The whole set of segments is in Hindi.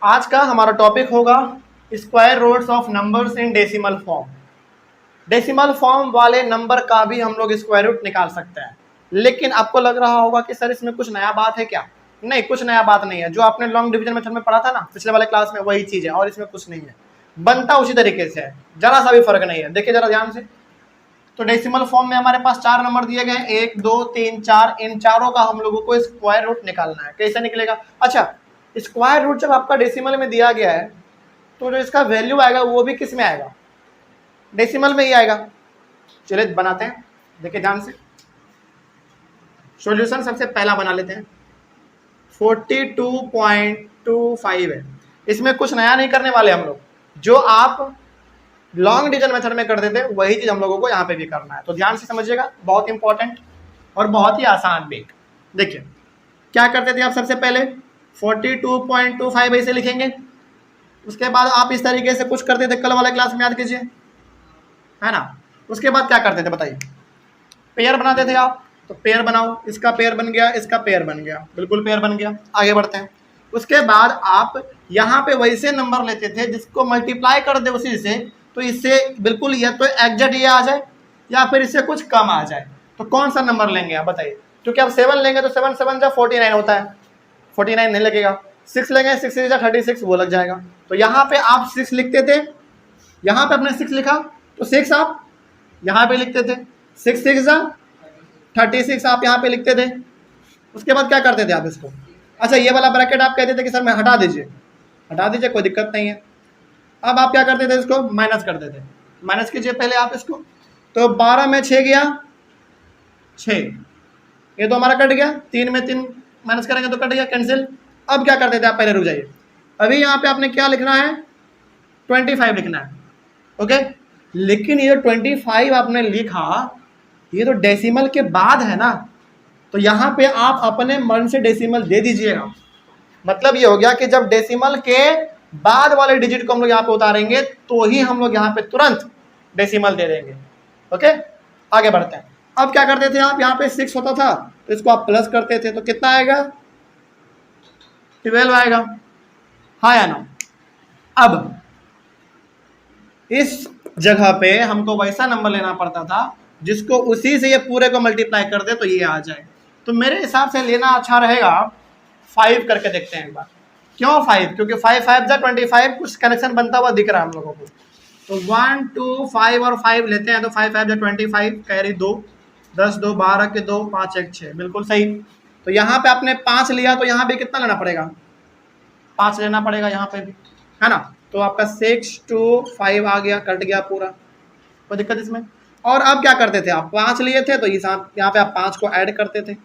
आज का हमारा टॉपिक होगा square roots of numbers in decimal form. Decimal form वाले नंबर का भी हम लोग स्क्वायर रूट निकाल सकते हैं, लेकिन आपको लग रहा होगा कि सर इसमें कुछ नया बात है क्या? नहीं, कुछ नया बात नहीं है। जो आपने लॉन्ग डिवीजन मेथड में पढ़ा था ना पिछले वाले क्लास में, वही चीज है और इसमें कुछ नहीं है, बनता उसी तरीके से है, जरा सा भी फर्क नहीं है। देखिए जरा ध्यान से, तो डेसिमल फॉर्म में हमारे पास 4 नंबर दिए गए, 1 2 3 4। इन चारों का हम लोगों को स्क्वायर रूट निकालना है। कैसे निकलेगा? अच्छा, स्क्वायर रूट जब आपका डेसिमल में दिया गया है तो जो इसका वैल्यू आएगा वो भी किस में आएगा? डेसिमल में ही आएगा। चलिए बनाते हैं, देखिए ध्यान से। सॉल्यूशन सबसे पहला बना लेते हैं। 42.25 है। इसमें कुछ नया नहीं करने वाले हम लोग, जो आप लॉन्ग डिवीजन मेथड में कर देते वही चीज हम लोगों को यहाँ पे भी करना है। तो ध्यान से समझिएगा, बहुत इंपॉर्टेंट और बहुत ही आसान भी। देखिए क्या करते थे आप, सबसे पहले 42.25 ऐसे लिखेंगे। उसके बाद आप इस तरीके से कुछ करते थे, कल वाले क्लास में याद कीजिए, है ना। उसके बाद क्या करते थे बताइए? पेयर बनाते थे आप। तो पेयर बनाओ, इसका पेयर बन गया, इसका पेयर बन गया, बिल्कुल पेयर बन गया। आगे बढ़ते हैं। उसके बाद आप यहाँ पे वैसे नंबर लेते थे जिसको मल्टीप्लाई कर दे उसी से, तो इससे बिल्कुल या तो एग्जैक्ट ये आ जाए या फिर इससे कुछ कम आ जाए। तो कौन सा नंबर लेंगे आप बताइए? क्योंकि आप 7 लेंगे तो 7 7 जा 49 होता है, 49 नहीं लगेगा। 6 लेंगे, 6 6 जा 36, वो लग जाएगा। तो यहाँ पे आप 6 लिखते थे, यहाँ पे आपने 6 लिखा तो 6 आप यहाँ पे लिखते थे, 6 6 जा 36 आप यहाँ पे लिखते थे। उसके बाद क्या करते थे आप इसको? अच्छा, ये वाला ब्रैकेट आप कहते थे कि सर मैं हटा दीजिए, हटा दीजिए, कोई दिक्कत नहीं है। अब आप क्या करते थे? इसको माइनस करते थे। माइनस कीजिए पहले आप इसको। तो 12 में 6 गया 6, ये तो हमारा कट गया। 3 में 3 माइनस करेंगे तो कट गया, कैंसिल। अब क्या करते थे आप? पहले रुक जाइए, अभी यहाँ पे आपने क्या लिखना है? 25 लिखना है, ओके। लेकिन ये 25 आपने लिखा, ये तो डेसिमल के बाद है ना, तो यहाँ पे आप अपने मन से डेसिमल दे दीजिएगा। मतलब ये हो गया कि जब डेसिमल के बाद वाले डिजिट को हम लोग यहाँ पे उतारेंगे तो ही हम लोग यहाँ पे तुरंत डेसिमल दे देंगे, ओके। आगे बढ़ते हैं। अब क्या करते थे आप? यहाँ पे 6 होता था तो इसको आप प्लस करते थे, तो कितना आएगा? 12 आएगा, हाँ या ना। अब इस जगह पे हमको वैसा नंबर लेना पड़ता था जिसको उसी से ये पूरे को मल्टीप्लाई कर दे तो ये आ जाए। तो मेरे हिसाब से लेना अच्छा रहेगा 5 करके देखते हैं एक बार। क्यों 5? क्योंकि 5 5 जा 25, कुछ कनेक्शन बनता हुआ दिख रहा है हम लोगों को। तो 1 2 5 और 5 लेते हैं, तो 5 5 जा 25, कैरी 2, 10 2 12 के 2, 5 1 6, बिल्कुल सही। तो यहाँ पे आपने 5 लिया तो यहाँ पे कितना लेना पड़ेगा? 5 लेना पड़ेगा यहाँ पे भी, है ना। तो आपका 6 2 5 आ गया, कट गया पूरा, कोई दिक्कत इसमें? और अब क्या करते थे आप? 5 लिए थे तो यहाँ पे आप 5 को ऐड करते थे,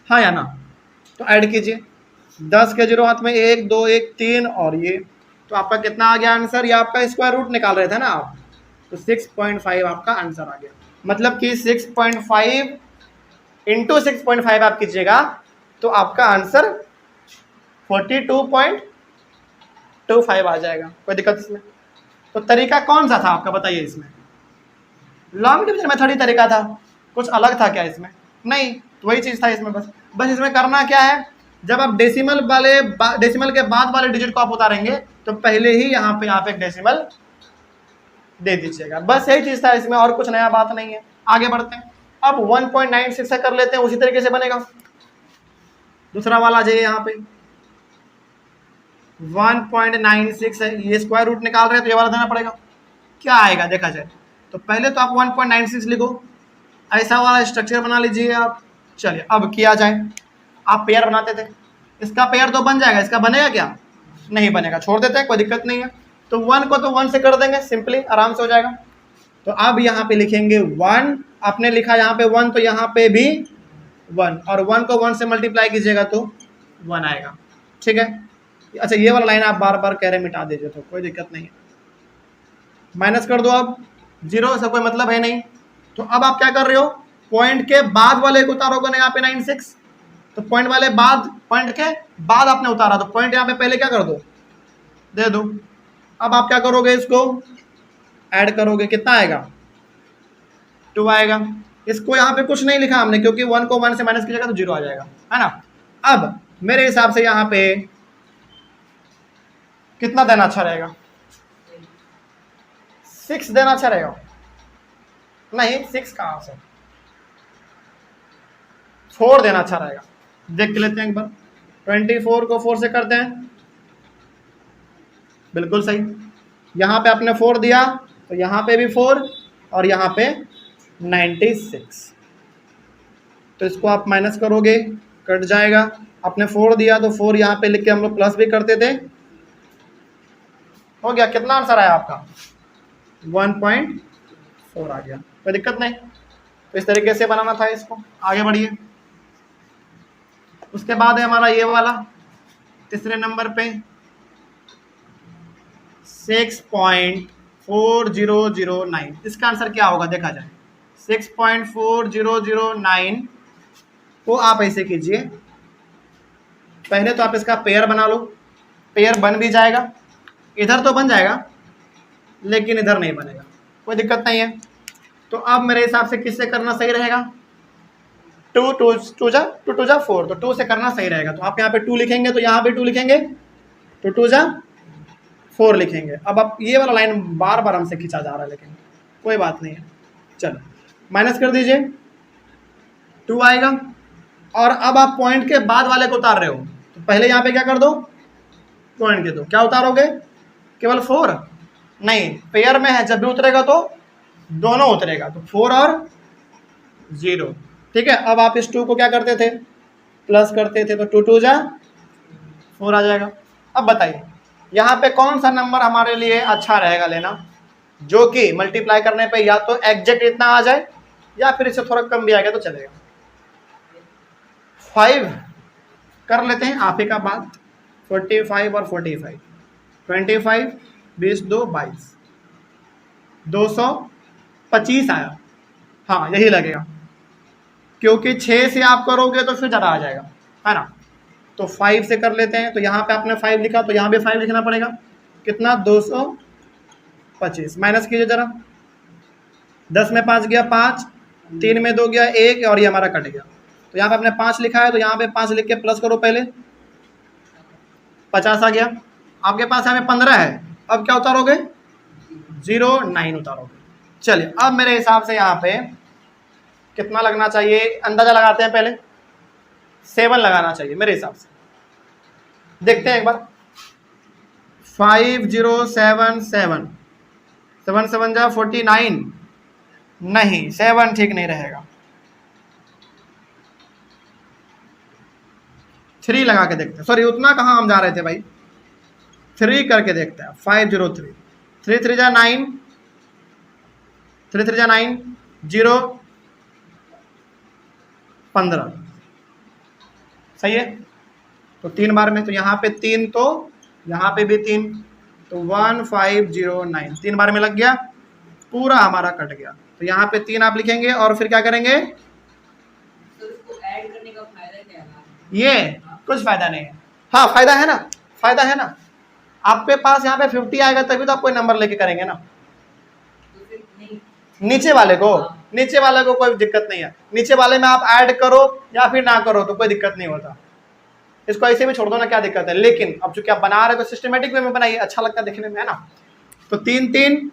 हाँ या ना। तो ऐड कीजिए, 10 के 0 हाथ में 1 2 1 3 और ये, तो आपका कितना आ गया आंसर? ये आपका स्क्वायर रूट निकाल रहे थे ना आप, तो 6.5 आपका आंसर आ गया। मतलब कि 6.5 इंटू 6.5 आप कीजिएगा तो आपका आंसर 42.25 आ जाएगा। कोई दिक्कत इसमें? तो तरीका कौन सा था आपका बताइए इसमें? लॉन्ग डिवीजन मेथड ही तरीका था, कुछ अलग था क्या इसमें? नहीं, तो वही चीज था इसमें। बस इसमें करना क्या है, जब आप डेसिमल के बाद वाले डिजिट को आप उतारेंगे तो पहले ही यहाँ पे आप एक डेसिमल दे दीजिएगा। बस यही चीज था इसमें, और कुछ नया बात नहीं है। आगे बढ़ते हैं। अब 1.96 से कर लेते हैं, उसी तरीके से बनेगा। दूसरा वाला आ जाइए यहाँ पे, 1.96 है, ये स्क्वायर रूट निकाल रहे हैं तो ये वाला देना पड़ेगा। क्या आएगा देखा जाए तो पहले तो आप 1.96 लिखो, ऐसा वाला स्ट्रक्चर बना लीजिए आप। चलिए अब किया जाए। आप पेयर बनाते थे, इसका पेयर तो बन जाएगा, इसका बनेगा क्या? नहीं बनेगा, छोड़ देते हैं, कोई दिक्कत नहीं है। तो 1 को तो 1 से कर देंगे, सिंपली आराम से हो जाएगा। तो अब यहाँ पे लिखेंगे 1, आपने लिखा यहाँ पे 1 तो यहाँ पे भी 1, और 1 को 1 से मल्टीप्लाई कीजिएगा तो 1 आएगा, ठीक है। अच्छा, ये वाला लाइन आप बार बार कह रहे मिटा दीजिए तो कोई दिक्कत नहीं है। माइनस कर दो अब, 0 से कोई मतलब है नहीं। तो अब आप क्या कर रहे हो? पॉइंट के बाद वाले को उतारोगे ना यहाँ पे 96, तो पॉइंट के बाद आपने उतारा तो पॉइंट यहाँ पे पहले क्या कर दो? दे दो। अब आप क्या करोगे? इसको ऐड करोगे, कितना आएगा? 2 आएगा। इसको यहाँ पे कुछ नहीं लिखा हमने क्योंकि 1 को 1 से माइनस कीजिएगा तो 0 आ जाएगा, है ना। अब मेरे हिसाब से यहाँ पे कितना देना अच्छा रहेगा? 6 देना अच्छा रहेगा? नहीं, 6 कहाँ से, 4 देना अच्छा रहेगा। देख लेते हैं एक बार, 24 को 4 से करते हैं, बिल्कुल सही। यहाँ पे आपने 4 दिया तो यहाँ पे भी 4 और यहाँ पे 96, तो इसको आप माइनस करोगे, कट जाएगा। आपने 4 दिया तो 4 यहाँ पे लिख के हम लोग प्लस भी करते थे, हो गया। कितना आंसर आया आपका? 1.4 आ गया, कोई दिक्कत नहीं। तो इस तरीके से बनाना था इसको। आगे बढ़िए। उसके बाद है हमारा ये वाला, तीसरे नंबर पे 6.4009। इसका आंसर क्या होगा देखा जाए। 6.4009 को आप ऐसे कीजिए, पहले तो आप इसका पेयर बना लो, पेयर बन भी जाएगा, इधर तो बन जाएगा लेकिन इधर नहीं बनेगा, कोई दिक्कत नहीं है। तो अब मेरे हिसाब से किससे करना सही रहेगा? 2 2 जा 4, तो 2 से करना सही रहेगा। तो आप यहाँ पे 2 लिखेंगे तो यहाँ पे 2 लिखेंगे, तो 2 जा 4 लिखेंगे। अब आप ये वाला लाइन बार बार हमसे खींचा जा रहा है, लेकिन कोई बात नहीं है, चलो माइनस कर दीजिए, 2 आएगा। और अब आप पॉइंट के बाद वाले को उतार रहे हो, तो पहले यहाँ पे क्या कर दो, पॉइंट के दो। क्या उतारोगे? केवल 4 नहीं, पेयर में है, जब भी उतरेगा तो दोनों उतरेगा, तो 4 और 0, ठीक है। अब आप इस 2 को क्या करते थे, प्लस करते थे, तो 2 2 जा 4 आ जाएगा। अब बताइए यहाँ पे कौन सा नंबर हमारे लिए अच्छा रहेगा लेना, जो कि मल्टीप्लाई करने पे या तो एग्जैक्ट इतना आ जाए या फिर इससे थोड़ा कम भी आएगा तो चलेगा। 5 कर लेते हैं, आप ही का बात। 45 और 45, 25 20 2 22, 225 आया। हाँ यही लगेगा, क्योंकि 6 से आप करोगे तो फिर ज़्यादा आ जाएगा, है ना। तो 5 से कर लेते हैं, तो यहाँ पे आपने 5 लिखा तो यहाँ भी 5 लिखना पड़ेगा। कितना? 225। माइनस कीजिए जरा, 10 में 5 गया 5, 3 में 2 गया 1, और ये हमारा कट गया। तो यहाँ पे आपने 5 लिखा है, तो यहाँ पे 5 लिख के प्लस करो पहले, 50 आ गया। आपके पास यहाँ पे 15 है, अब क्या उतारोगे? 09 उतारोगे। चलिए अब मेरे हिसाब से यहाँ पे कितना लगना चाहिए, अंदाजा लगाते हैं पहले। 7 लगाना चाहिए मेरे हिसाब से, देखते हैं एक बार। 5077, 7 7 जा 49, नहीं 7 ठीक नहीं रहेगा। 3 लगा के देखते हैं, सॉरी उतना कहाँ हम जा रहे थे भाई, 3 करके देखते हैं। 503, 3 3 जा 9, 3 3 जा 9, 0 15, सही है। तो 3 बार में, तो यहाँ पे 3, तो यहाँ पे भी 3, तो 1509 3 बार में लग गया, पूरा हमारा कट गया। तो यहाँ पे 3 आप लिखेंगे और फिर क्या करेंगे? तो इसको ऐड करने का फायदा क्या है? ये कुछ फायदा नहीं है। हाँ फायदा है ना, फायदा है ना। आपके पास यहाँ पे 50 आएगा तभी तो आप कोई नंबर लेके करेंगे ना। तो फिर नहीं, नीचे वाले को, नीचे वाले को कोई दिक्कत नहीं है, नीचे वाले में आप ऐड करो या फिर ना करो तो कोई दिक्कत नहीं होता। इसको ऐसे भी छोड़ दो ना, क्या दिक्कत है। लेकिन अब चूंकि आप बना रहे हो तो सिस्टमेटिक वे में बनाइए, अच्छा लगता है देखने में, है ना। तो 3 3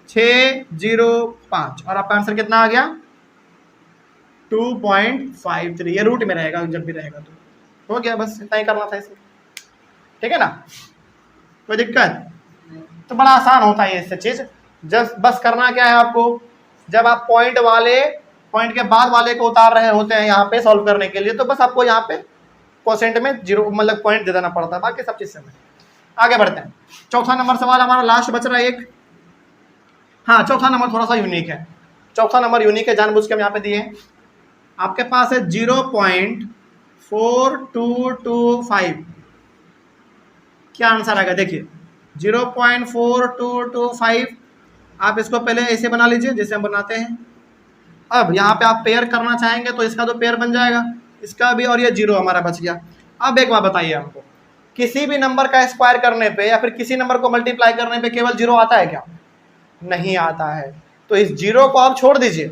6 0 5, और आपका आंसर कितना आ गया? 2.53। ये रूट में रहेगा जब भी रहेगा, तो हो गया, बस इतना ही करना था इसे, ठीक है ना, कोई दिक्कत। तो बड़ा आसान होता है इससे चीज। जस्ट बस करना क्या है आपको, जब आप पॉइंट के बाद वाले को उतार रहे होते हैं यहाँ पे सॉल्व करने के लिए, तो बस आपको यहाँ पे क्वोशिएंट में 0 मतलब पॉइंट दे देना पड़ता है, बाकी सब चीज से आगे बढ़ते हैं। चौथा नंबर सवाल हमारा लास्ट बच रहा है एक। हाँ चौथा नंबर थोड़ा सा यूनिक है, चौथा नंबर यूनिक है, जानबूझ के हम यहाँ पे दिए हैं। आपके पास है 0.4225, क्या आंसर आएगा देखिए। 0.4225, आप इसको पहले ऐसे बना लीजिए जैसे हम बनाते हैं। अब यहाँ पे आप पेयर करना चाहेंगे तो इसका तो पेयर बन जाएगा, इसका भी, और ये 0 हमारा बच गया। अब एक बात बताइए हमको, किसी भी नंबर का स्क्वायर करने पे या फिर किसी नंबर को मल्टीप्लाई करने पे केवल 0 आता है क्या? नहीं आता है। तो इस 0 को आप छोड़ दीजिए,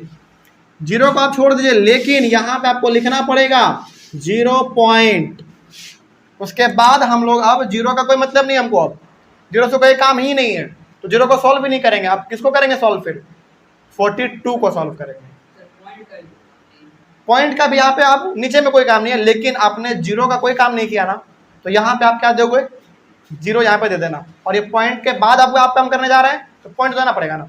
0 को आप छोड़ दीजिए, लेकिन यहाँ पे आपको लिखना पड़ेगा 0 पॉइंट, उसके बाद हम लोग, अब 0 का कोई मतलब नहीं हमको, अब जीरो से कोई काम ही नहीं है, तो जीरो को सॉल्व भी नहीं करेंगे। आप किसको करेंगे सॉल्व? फिर 42 को सॉल्व करेंगे। सर पॉइंट का पॉइंट का भी यहाँ पे आप नीचे में कोई काम नहीं है, लेकिन आपने जीरो का कोई काम नहीं किया ना, तो यहाँ पे आप क्या दोगे? जीरो यहाँ पे दे देना। और ये पॉइंट के बाद आपको आप काम करने जा रहे हैं तो पॉइंट देना पड़ेगा ना,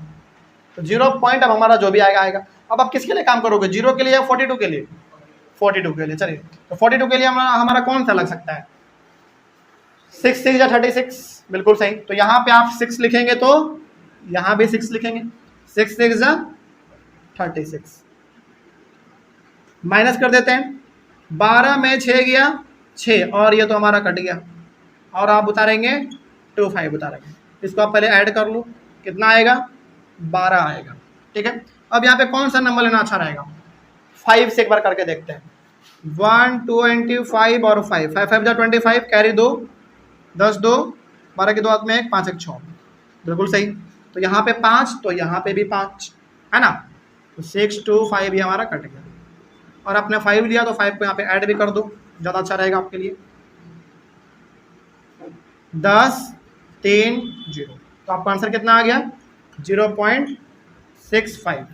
तो जीरो पॉइंट अब हमारा जो भी आएगा आएगा। अब आप किसके लिए काम करोगे? जीरो के लिए या 42 के लिए? 42 के लिए। चलिए, तो 42 के लिए हमारा कौन सा लग सकता है? 6 6 या 36, बिल्कुल सही। तो यहाँ पे आप 6 लिखेंगे तो यहाँ भी 6 लिखेंगे। 6 6 या 36, माइनस कर देते हैं। 12 में 6 गया 6, और ये तो हमारा कट गया, और आप उतारेंगे 25 उतारेंगे। इसको आप पहले ऐड कर लो, कितना आएगा? 12 आएगा। ठीक है, अब यहाँ पे कौन सा नंबर लेना अच्छा रहेगा? 5 से एक बार करके देखते हैं। 1 25 और 5 5 5 25, कैरी 2, 10 2, 12 के 2 हाथ में 1, 5 1 6, बिल्कुल सही। तो यहाँ पे 5, तो यहाँ पे भी 5 है ना, तो 6 2 5 ये हमारा कट गया। और आपने 5 लिया तो 5 को यहाँ पे ऐड भी कर दो, ज़्यादा अच्छा रहेगा आपके लिए। 10 3 0, तो आपका आंसर कितना आ गया? 0.65।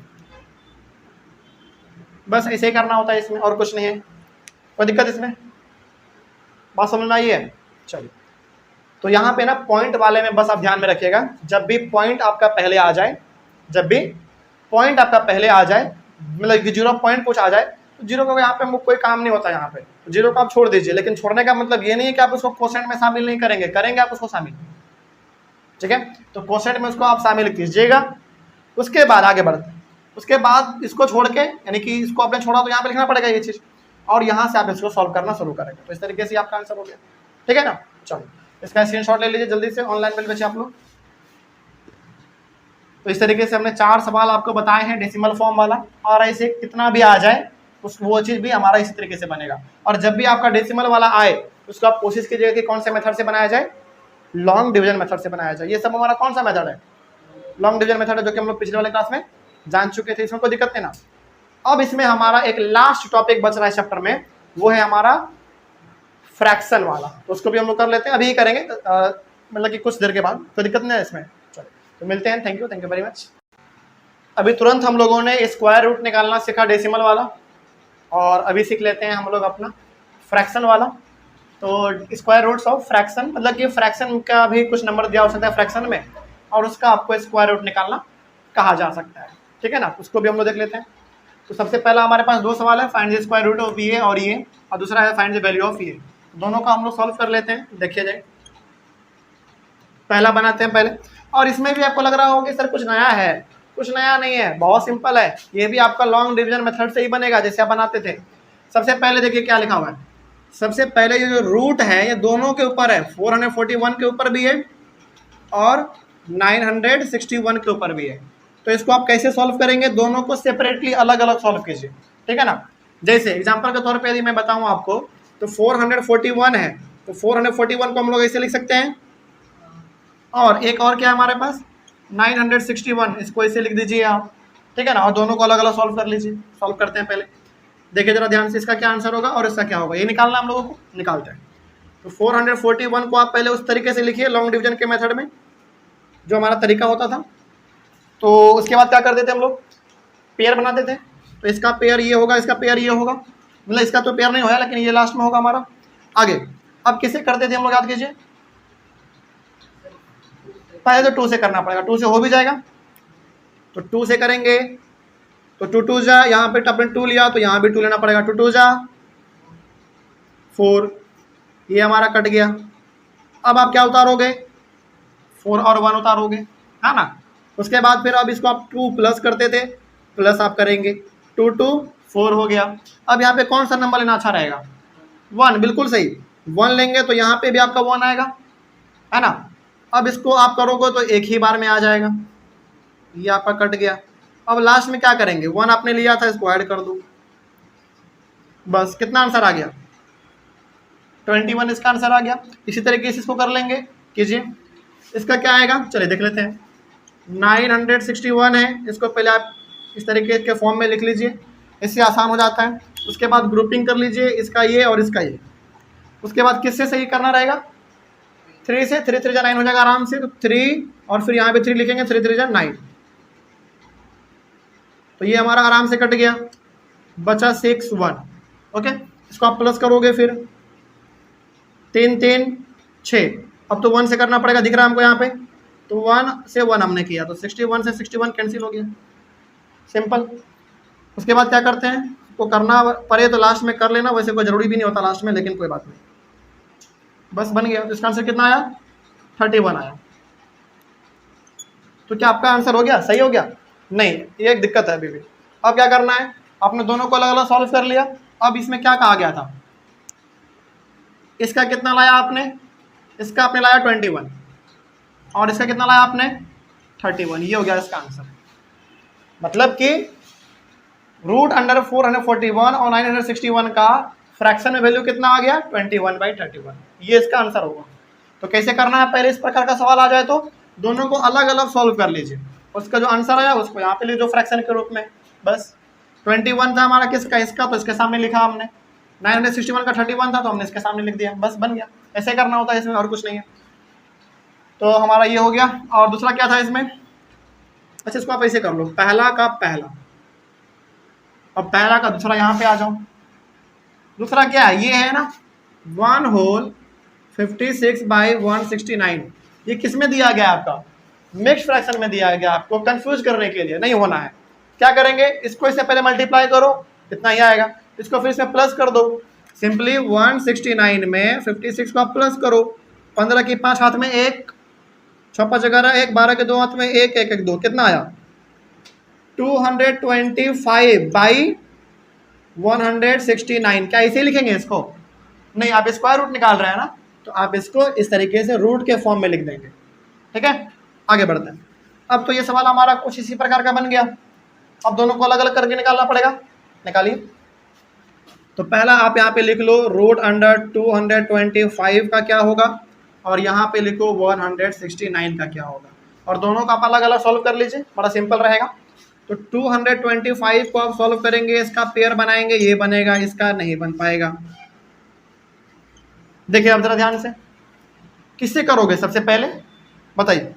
बस ऐसे ही करना होता है इसमें, और कुछ नहीं है। कोई दिक्कत इसमें? बात समझ में आई है? चलिए, तो यहाँ पे ना पॉइंट वाले में बस आप ध्यान में रखिएगा, जब भी पॉइंट आपका पहले आ जाए, जब भी पॉइंट आपका पहले आ जाए, मतलब कि 0 पॉइंट कुछ आ जाए, तो जीरो का यहाँ पे कोई काम नहीं होता। यहाँ पे जीरो को आप छोड़ दीजिए, लेकिन छोड़ने का मतलब ये नहीं है कि आप उसको क्वोशेंट में शामिल नहीं करेंगे, करेंगे आप उसको शामिल। ठीक है, तो क्वोशेंट में उसको आप शामिल कीजिएगा, उसके बाद आगे बढ़ते हैं। उसके बाद इसको छोड़ के, यानी कि इसको आपने छोड़ा तो यहाँ पे लिखना पड़ेगा ये चीज़, और यहाँ से आप इसको सॉल्व करना शुरू करेंगे। तो इस तरीके से आपका आंसर हो गया। ठीक है ना? चलो, इसका स्क्रीनशॉट ले लीजिए जल्दी से, ऑनलाइन मिल बचे आप लोग। तो इस तरीके से हमने 4 सवाल आपको बताए हैं डेसिमल फॉर्म वाला, और ऐसे कितना भी आ जाए उस वो चीज़ भी हमारा इसी तरीके से बनेगा। और जब भी आपका डेसिमल वाला आए उसको आप कोशिश कीजिएगा कि कौन से मेथड से बनाया जाए? लॉन्ग डिवीजन मेथड से बनाया जाए। ये सब हमारा कौन सा मेथड है? लॉन्ग डिवीजन मेथड है, जो कि हम लोग पिछले वाले क्लास में जान चुके थे, इसमें कोई दिक्कत नहीं ना। अब इसमें हमारा एक लास्ट टॉपिक बच रहा है चैप्टर में, वो है हमारा फ्रैक्शन वाला, तो उसको भी हम लोग कर लेते हैं, अभी ही करेंगे, मतलब कि कुछ देर के बाद, कोई दिक्कत नहीं है इसमें। चलो, तो मिलते हैं। Thank you very much. अभी तुरंत हम लोगों ने स्क्वायर रूट निकालना सीखा डेसिमल वाला, और अभी सीख लेते हैं हम लोग अपना फ्रैक्शन वाला। तो स्क्वायर रूट्स ऑफ फ्रैक्शन, मतलब कि फ्रैक्शन का भी कुछ नंबर दिया हो सकता है फ्रैक्शन में, और उसका आपको स्क्वायर रूट निकालना कहा जा सकता है। ठीक है ना, उसको भी हम लोग देख लेते हैं। तो सबसे पहला हमारे पास 2 सवाल है, find the square root of ये और ये, और दूसरा है फाइंड द वैल्यू ऑफ ये। दोनों का हम लोग सॉल्व कर लेते हैं, देखिए जाए। पहला बनाते हैं पहले, और इसमें भी आपको लग रहा होगा कि सर कुछ नया है, कुछ नया नहीं है, बहुत सिंपल है। ये भी आपका लॉन्ग डिवीजन मेथड से ही बनेगा जैसे आप बनाते थे। सबसे पहले देखिए क्या लिखा हुआ है। सबसे पहले ये जो रूट है ये दोनों के ऊपर है, 441 के ऊपर भी है और 961 के ऊपर भी है। तो इसको आप कैसे सॉल्व करेंगे? दोनों को सेपरेटली अलग अलग सॉल्व कीजिए। ठीक है ना, जैसे एग्जांपल के तौर पे यदि मैं बताऊं आपको, तो 441 है, तो 441 को हम लोग ऐसे लिख सकते हैं, और एक और क्या है हमारे पास 961, इसको ऐसे लिख दीजिए आप। ठीक है ना, और दोनों को अलग अलग सॉल्व कर लीजिए। सॉल्व करते हैं पहले, देखिए जरा ध्यान से, इसका क्या आंसर होगा और इसका क्या होगा, ये निकालना हम लोगों को। निकालते हैं। तो 441 को आप पहले उस तरीके से लिखिए लॉन्ग डिवीजन के मेथड में, जो हमारा तरीका होता था। तो उसके बाद क्या करते थे हम लोग? पेयर बनाते थे। तो इसका पेयर ये होगा, इसका पेयर ये होगा, मतलब इसका तो पेयर नहीं होगा, लेकिन ये लास्ट में होगा हमारा। आगे अब किसे करते थे हम लोग, याद कीजिए। पहले तो 2 से करना पड़ेगा, 2 से हो भी जाएगा, तो 2 से करेंगे। तो 2 2 जा, यहाँ पे आपने 2 लिया तो यहाँ भी 2 लेना पड़ेगा। 2 2 जा 4, ये हमारा कट गया। अब आप क्या उतारोगे? 4 और 1 उतारोगे, है ना। उसके बाद फिर अब इसको आप 2 प्लस करते थे, प्लस आप करेंगे, 2 2 4 हो गया। अब यहाँ पे कौन सा नंबर लेना अच्छा रहेगा? 1, बिल्कुल सही। 1 लेंगे तो यहाँ पे भी आपका 1 आएगा, है ना। अब इसको आप करोगे तो एक ही बार में आ जाएगा, ये आपका कट गया। अब लास्ट में क्या करेंगे? 1 आपने लिया था, इसको ऐड कर दो, बस। कितना आंसर आ गया? 21 इसका आंसर आ गया। इसी तरीके से इसको कर लेंगे, कीजिए। इसका क्या आएगा, चलिए देख लेते हैं। 961 है, इसको पहले आप इस तरीके के फॉर्म में लिख लीजिए, इससे आसान हो जाता है। उसके बाद ग्रुपिंग कर लीजिए, इसका ये और इसका ये। उसके बाद किससे सही करना रहेगा? 3 से 3 3 9 हो जाएगा आराम से, तो 3 और फिर यहाँ पे 3 लिखेंगे, 3 3 9, तो ये हमारा आराम से कट गया, बचा 6 1। ओके, इसको आप प्लस करोगे फिर 3 3 6, अब तो 1 से करना पड़ेगा, दिख रहा है हमको यहाँ पे, तो 1 से 1 हमने किया, तो 61 से 61 कैंसिल हो गया, सिंपल। उसके बाद क्या करते हैं, को करना पड़े तो लास्ट में कर लेना, वैसे कोई ज़रूरी भी नहीं होता लास्ट में, लेकिन कोई बात नहीं, बस बन गया। तो इसका आंसर कितना आया, 31 आया। तो क्या आपका आंसर हो गया, सही हो गया? नहीं, ये एक दिक्कत है अभी भी। अब क्या करना है, आपने दोनों को अलग अलग सॉल्व कर लिया। अब इसमें क्या कहा गया था, इसका कितना लाया आपने, इसका आपने लाया 21 और इसका कितना लाया आपने 31, ये हो गया इसका आंसर। मतलब कि रूट अंडर 441 और 961 का फ्रैक्शन में वैल्यू कितना आ गया, 21/31, ये इसका आंसर होगा। तो कैसे करना है, पहले इस प्रकार का सवाल आ जाए तो दोनों को अलग अलग सॉल्व कर लीजिए, उसका जो आंसर आया उसको यहाँ पे लिख दो फ्रैक्शन के रूप में, बस। 21 था हमारा किसका, इसका, तो इसके सामने लिखा हमने। 961 का 31 था तो हमने इसके सामने लिख दिया, बस बन गया। ऐसे करना होता है इसमें, और कुछ नहीं है। तो हमारा ये हो गया। और दूसरा क्या था इसमें, अच्छा इसको आप ऐसे कर लो, पहला का पहला और पहला का दूसरा, यहाँ पे आ जाओ। दूसरा क्या है, ये है ना 1 होल 56/169, ये किस में दिया गया आपका, मिक्स फ्रैक्शन में दिया गया, आपको कंफ्यूज करने के लिए, नहीं होना है। क्या करेंगे, इसको इससे पहले मल्टीप्लाई करो, इतना ही आएगा, इसको फिर इसमें प्लस कर दो, सिंपली 169 में 56 को आप प्लस करो, 15 की 5 हाथ में 1, 6 5 11 1, 12 के 2 हाथ में 1 1 1 2, कितना आया 225/169। क्या इसे लिखेंगे इसको, नहीं, आप स्क्वायर रूट निकाल रहे हैं ना, तो आप इसको इस तरीके से रूट के फॉर्म में लिख देंगे, ठीक है। आगे बढ़ते हैं। अब तो ये सवाल हमारा कुछ इसी प्रकार का बन गया। अब दोनों को अलग अलग करके निकालना पड़ेगा, निकालिए। तो पहला आप यहाँ पे लिख लो, रूट अंडर 225 का क्या होगा, और यहाँ पे लिखो 169 का क्या होगा, और दोनों का आप अलग अलग सॉल्व कर लीजिए, बड़ा सिंपल रहेगा। तो 225 को आप सॉल्व करेंगे, इसका पेयर बनाएंगे, ये बनेगा, इसका नहीं बन पाएगा। देखिए आप जरा ध्यान से, किससे करोगे सबसे पहले बताइए,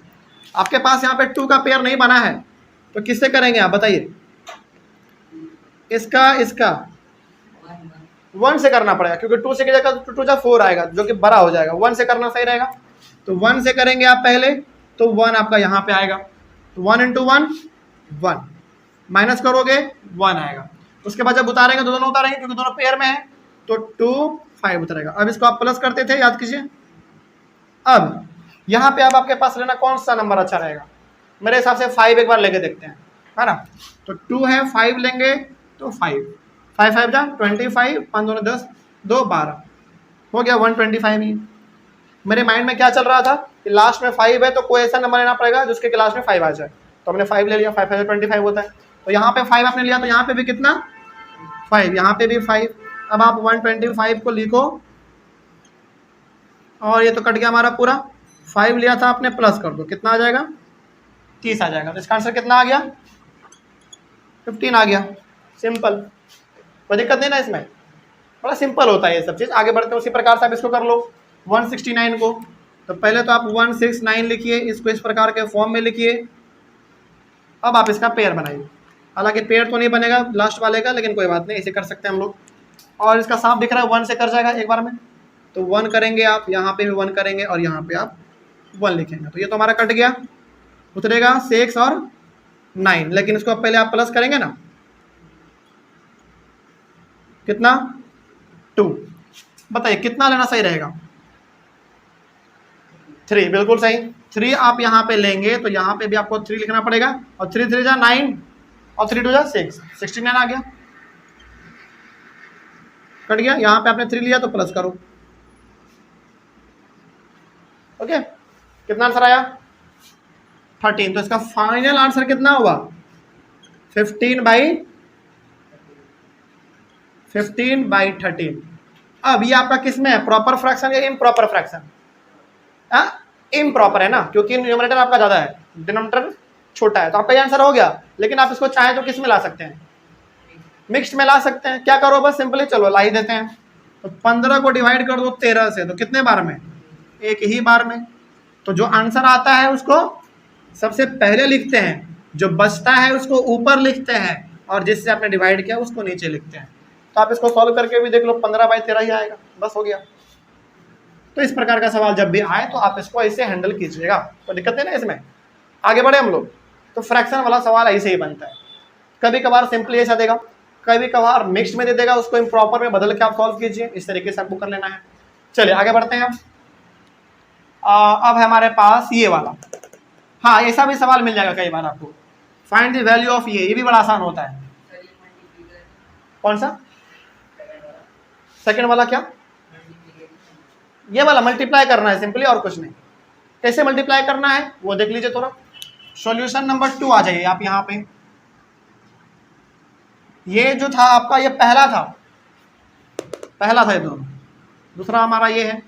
आपके पास यहाँ पे 2 का पेयर नहीं बना है तो किससे करेंगे आप बताइए, इसका 1 से करना पड़ेगा, क्योंकि 2 से की जगह 2 जा 4 आएगा, जो कि बड़ा हो जाएगा, 1 से करना सही रहेगा। तो 1 से करेंगे आप पहले, तो 1 आपका यहाँ पे आएगा, तो 1 × 1 1, माइनस करोगे 1 आएगा। उसके बाद जब उतारेंगे तो दोनों उतारेंगे, क्योंकि दोनों पेयर में है, तो 2 5 उतरेगा। अब इसको आप प्लस करते थे, याद कीजिए। अब यहाँ पे अब आपके पास लेना कौन सा नंबर अच्छा रहेगा, मेरे हिसाब से 5 एक बार लेके देखते हैं, है ना। तो 2 है, 5 लेंगे, तो 5 5 5 जा 25, 5 2 10, 2 12 हो गया 125 ही। मेरे माइंड में क्या चल रहा था कि लास्ट में 5 है, तो कोई ऐसा नंबर लेना पड़ेगा जिसके लास्ट में 5 आ जाए, तो हमने 5 ले लिया, 5 5 25 होता है। तो यहाँ पे 5 आपने लिया, तो यहाँ पे भी कितना 5, यहाँ पे भी 5। अब आप 125 को लिखो, और ये तो कट गया हमारा पूरा, 5 लिया था आपने, प्लस कर दो, कितना आ जाएगा 30 आ जाएगा। तो इसका आंसर कितना आ गया 15 आ गया, सिंपल, कोई दिक्कत नहीं ना इसमें, बड़ा सिंपल होता है ये सब चीज़। आगे बढ़ते हैं, उसी प्रकार से आप इसको कर लो 169 को। तो पहले तो आप 169 लिखिए, इसको इस प्रकार के फॉर्म में लिखिए। अब आप इसका पेयर बनाइए, हालांकि पेयर तो नहीं बनेगा लास्ट वाले का, लेकिन कोई बात नहीं, इसे कर सकते हैं हम लोग। और इसका साफ दिख रहा है 1 से कर जाएगा एक बार में, तो 1 करेंगे आप, यहाँ पे भी 1 करेंगे, और यहाँ पे आप 1 लिखेंगे, तो ये तो हमारा कट गया, उतरेगा 6 और 9, लेकिन इसको पहले आप प्लस करेंगे ना, कितना 2, बताइए कितना लेना सही रहेगा, 3, बिल्कुल सही। 3 आप यहाँ पे लेंगे, तो यहाँ पे भी आपको 3 लिखना पड़ेगा, और 3 3 जा 9, और 3 2 जा 6, 69 आ गया, कट गया। यहाँ पे आपने 3 लिया तो प्लस करो, ओके। कितना आंसर आया 13। तो इसका फाइनल आंसर कितना हुआ 15/13। अब ये आपका किस में है, प्रॉपर फ्रैक्शन या इम्प्रॉपर फ्रैक्शन, इम्प्रॉपर है ना, क्योंकि न्यूमरेटर आपका ज़्यादा है, डिनोमिनेटर छोटा है, तो आपका ये आंसर हो गया। लेकिन आप इसको चाहें तो किस में ला सकते हैं, मिक्स्ड में ला सकते हैं। क्या करो, बस सिंपली चलो ला ही देते हैं। तो 15 को डिवाइड कर दो 13 से, तो कितने बार में एक ही बार में। तो जो आंसर आता है उसको सबसे पहले लिखते हैं, जो बचता है उसको ऊपर लिखते हैं, और जिससे आपने डिवाइड किया उसको नीचे लिखते हैं। तो आप इसको सॉल्व करके भी देख लो, 15/13 ही आएगा, बस हो गया। तो इस प्रकार का सवाल जब भी आए तो आप इसको ऐसे हैंडल कीजिएगा, तो दिक्कत है ना इसमें। आगे बढ़े हम लोग। तो फ्रैक्शन वाला सवाल ऐसे ही बनता है, कभी कभार सिंपली ऐसा देगा, कभी कभार मिक्स में दे देगा, उसको इम्प्रॉपर में बदल के आप सॉल्व कीजिए, इस तरीके से आपको कर लेना है। चलिए आगे बढ़ते हैं। अब हमारे पास ये वाला, हाँ ऐसा भी सवाल मिल जाएगा कई बार आपको, फाइंड द वैल्यू ऑफ ये भी बड़ा आसान होता है। कौन सा? सेकंड वाला क्या? ये वाला मल्टीप्लाई करना है सिंपली, और कुछ नहीं। कैसे मल्टीप्लाई करना है वो देख लीजिए थोड़ा। सॉल्यूशन नंबर 2 आ जाइए आप यहाँ पे। ये जो था आपका, ये पहला था ये दोनों, दूसरा हमारा ये है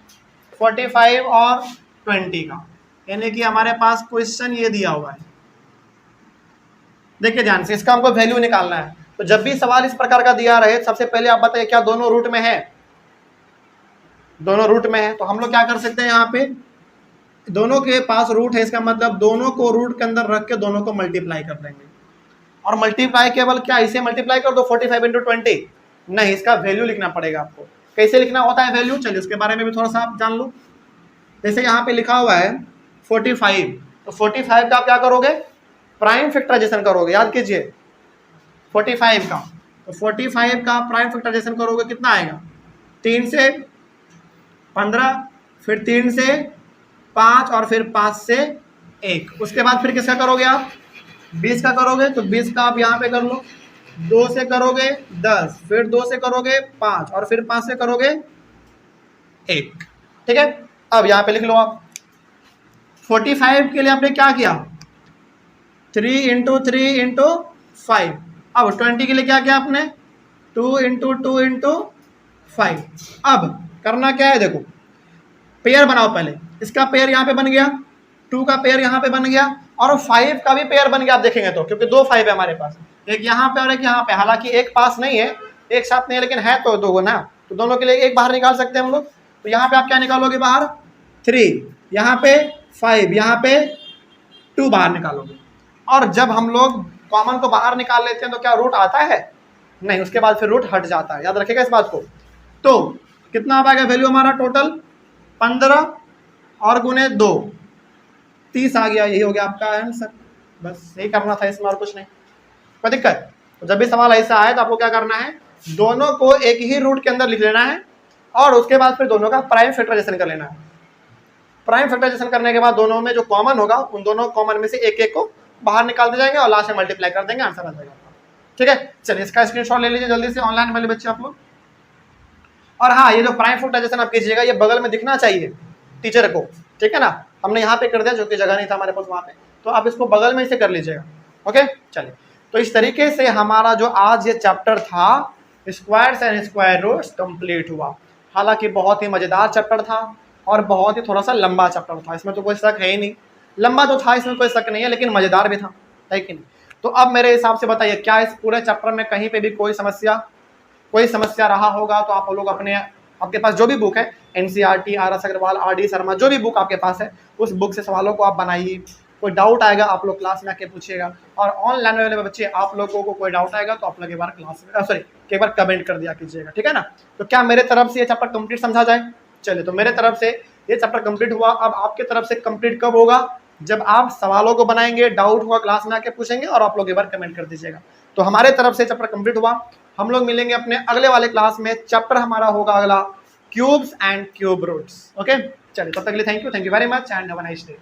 45 और 20 का, यानी कि हमारे पास क्वेश्चन ये दिया हुआ है। देखिए ध्यान से, इसका हमको वैल्यू निकालना है। तो जब भी सवाल इस प्रकार का दिया रहे, सबसे पहले आप बताइए क्या दोनों रूट में है? दोनों रूट में है। तो हम लोग क्या कर सकते हैं, यहाँ पे दोनों के पास रूट है, इसका मतलब दोनों को रूट के अंदर रख के दोनों को मल्टीप्लाई कर देंगे। और मल्टीप्लाई केवल क्या इसे मल्टीप्लाई कर दो 45 × 20? नहीं, इसका वैल्यू लिखना पड़ेगा आपको। कैसे लिखना होता है वैल्यू, चलिए उसके बारे में भी थोड़ा सा आप जान लो। जैसे यहाँ पे लिखा हुआ है 45, तो 45 का आप क्या करोगे, प्राइम फैक्टराइजेशन करोगे। याद कीजिए 45 का, तो 45 का प्राइम फैक्टराइजेशन करोगे, कितना आएगा? 3 से 15, फिर 3 से 5, और फिर 5 से 1। उसके बाद फिर किसका करोगे आप? 20 का करोगे। तो 20 का आप यहाँ पे कर लो, 2 से करोगे 10, फिर 2 से करोगे 5, और फिर 5 से करोगे 1। ठीक है, अब यहाँ पे लिख लो आप। 45 के लिए आपने क्या किया, 3 × 3 × 5। अब 20 के लिए क्या किया आपने, 2 × 2 × 5। अब करना क्या है, देखो पेयर बनाओ पहले। इसका पेयर यहाँ पे बन गया, 2 का पेयर यहाँ पे बन गया, और 5 का भी पेयर बन गया। आप देखेंगे तो, क्योंकि 2 5 है हमारे पास, एक यहाँ पे और एक यहाँ पे। हालांकि एक पास नहीं है, एक साथ नहीं है, लेकिन है तो 2 ना, तो दोनों के लिए एक बाहर निकाल सकते हैं हम लोग। तो यहाँ पे आप क्या निकालोगे बाहर, 3, यहाँ पे 5, यहाँ पे 2 बाहर निकालोगे। और जब हम लोग कॉमन को बाहर निकाल लेते हैं तो क्या रूट आता है? नहीं, उसके बाद फिर रूट हट जाता है, याद रखिएगा इस बात को। तो कितना आ पाएगा वैल्यू हमारा टोटल, 15 और गुने 2, 30 आ गया। यही हो गया आपका आंसर, बस यही करना था इसमें, और कुछ नहीं। कोई दिक्कत? तो जब भी सवाल ऐसा आए तो आपको क्या करना है, दोनों को एक ही रूट के अंदर लिख लेना है, और उसके बाद फिर दोनों का प्राइम फैक्टराइजेशन कर लेना है। प्राइम फैक्टराइजेशन करने के बाद दोनों में जो कॉमन होगा, उन दोनों कॉमन में से एक एक को बाहर निकाल दे जाएंगे, और लास्ट में मल्टीप्लाई कर देंगे, आंसर आ जाएगा। ठीक है, चलिए इसका स्क्रीनशॉट ले लीजिए जल्दी से, ऑनलाइन वाले बच्चे आप लोग। और हाँ, ये जो प्राइम फैक्टराइजेशन आप कीजिएगा, ये बगल में दिखना चाहिए टीचर को, ठीक है ना। हमने यहाँ पे कर दिया, जो कि जगह नहीं था हमारे पास वहाँ पे, तो आप इसको बगल में इसे कर लीजिएगा। ओके, चलिए। तो इस तरीके से हमारा जो आज ये चैप्टर था, squares and square roots, complete हुआ। हालांकि बहुत ही मज़ेदार चैप्टर था, और बहुत ही थोड़ा सा लंबा चैप्टर था, इसमें तो कोई शक है ही नहीं। लंबा तो था, इसमें कोई शक नहीं है, लेकिन मज़ेदार भी था, है कि नहीं। तो अब मेरे हिसाब से बताइए, क्या इस पूरे चैप्टर में कहीं पे भी कोई समस्या रहा होगा? तो आप लोग आपके पास जो भी बुक है, NCERT, RS Agarwal, RD Sharma, जो भी बुक आपके पास है, उस बुक से सवालों को आप बनाइए। कोई डाउट आएगा आप लोग क्लास में आके पूछिएगा, और ऑनलाइन वाले बच्चे आप लोगों को कोई डाउट आएगा तो आप लोग एक बार एक बार कमेंट कर दिया कीजिएगा, ठीक है ना। तो क्या मेरे तरफ से ये चैप्टर कंप्लीट समझा जाए? चलिए, तो मेरे तरफ से ये चैप्टर कंप्लीट हुआ। अब आपके तरफ से कंप्लीट कब होगा? जब आप सवालों को बनाएंगे, डाउट हुआ क्लास में आके पूछेंगे, और आप लोग एक बार कमेंट कर दीजिएगा। तो हमारे तरफ से चैप्टर कंप्लीट हुआ। हम लोग मिलेंगे अपने अगले वाले क्लास में। चैप्टर हमारा होगा अगला cubes and cube roots. Okay, चलिए, तब तक के लिए thank you very much, and have a nice day.